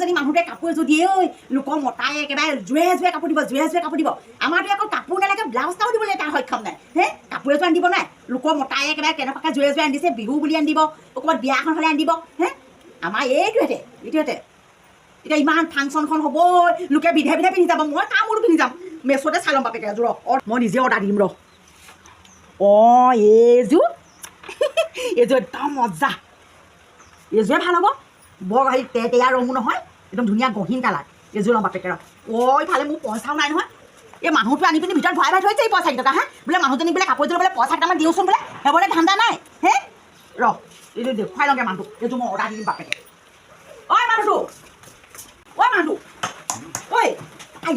যদি মানুহটোৱে কাপোৰ এযোৰ দিয়ে ঐ লোকৰ মতাই একেবাৰে জোৰে কাপোৰ দিব কাপোৰ দিব আমাৰতো আকৌ কাপোৰ নালাগে ব্লাউজ এটাও দিবলৈ তাৰ সক্ষম নাই হে কাপোৰ এযোৰ আনি দিব নাই লোকৰ মতাই একেবাৰে কেনেকুৱাকৈ জোৰে আনি দিছে বিহু বুলি আনি দিব ক'ৰবাত বিয়া এখন হ'লে আনি দিব হে আমাৰ এইটোহেঁতে এতিয়া ইমান ফাংচনখন হ'ব লোকে বিধে পিন্ধি যাব মই কামোৰো পিন্ধি যাম মেচতে চাই ল'ম বাপেকে এযোৰ মই নিজে অৰ্ডাৰ দিম ৰ অঁ এইযোৰ একদম মজা এইযোৰে ভাল হ'ব বৰ হেৰি তেয়া ৰঙো নহয় একদম ধুনীয়া গহীন কালাৰ এইযোৰ ল'ম বাপেকে ৰ ইফালে মোৰ পইচাও নাই নহয় এই মানুহটো আনি পিনি ভিতৰত ভৰাই থৈছে এই পইচা কেইটকা হা বোলে মানুহজনীক বোলে কাপোৰযোৰ বোলে পইচা কেইটামান দিওঁচোন বোলে সেইবোৰে ধান্দা নাই হে ৰ এইটো দেখুৱাই লওঁগৈ মানুহটো এইযোৰ মই অৰ্ডাৰ দি দিম বাপেকে ঐ মানুহটো ঐ আই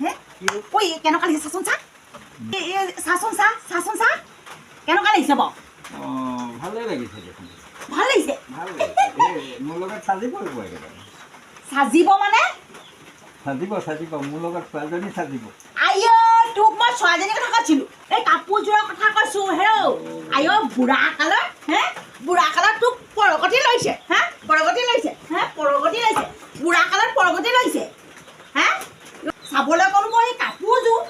হে ঐ কেনেকুৱা লাগিছে চাচোন চা চাচোন চা কেনেকুৱা লাগিছে বাৰু ভালেই লাগিছে দেখোন ভাল লাগিছে মোৰ লগত সাজিব সাজিব মানে সাজিব মোৰ লগত ছোৱালীজনী সাজিব তোক মই ছোৱালীজনীৰ কথা কৈছিলো এই কাপোৰযোৰৰ কথা কৈছো হেৰৌ বুঢ়া কালৰ হে বুঢ়া কালত তোক পৰগতি লৈছে হা পৰগতি লৈছে বুঢ়া কালত পৰগতি লৈছে হা চাবলৈ ক'লো মই এই কাপোৰযোৰ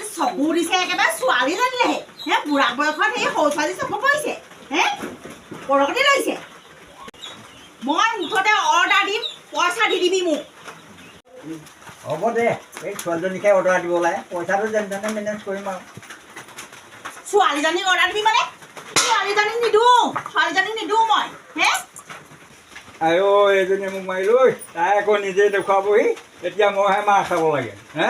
চকু দিছে একেবাৰে ছোৱালীজনীলেহে হে বুঢ়া বয়সত এই সৰু ছোৱালী চকু পৰিছে হে পৰগতি লৈছে মই মুঠতে অৰ্ডাৰ দিম পইচা দি দিবি মোক হ'ব দে এই ছোৱালীজনীকে অৰ্ডাৰ দিব লাগে পইচাটো যেনে তেনে মেনেজ কৰিম আৰু ছোৱালীজনীক অৰ্ডাৰ দিবি মানে ছোৱালীজনীক নিদিওঁ মই হে আইঅ' এইজনীয়ে মোক মাৰিলৈ তাই আকৌ নিজে দেখুৱাবহি এতিয়া মইহে মাৰ খাব লাগে হে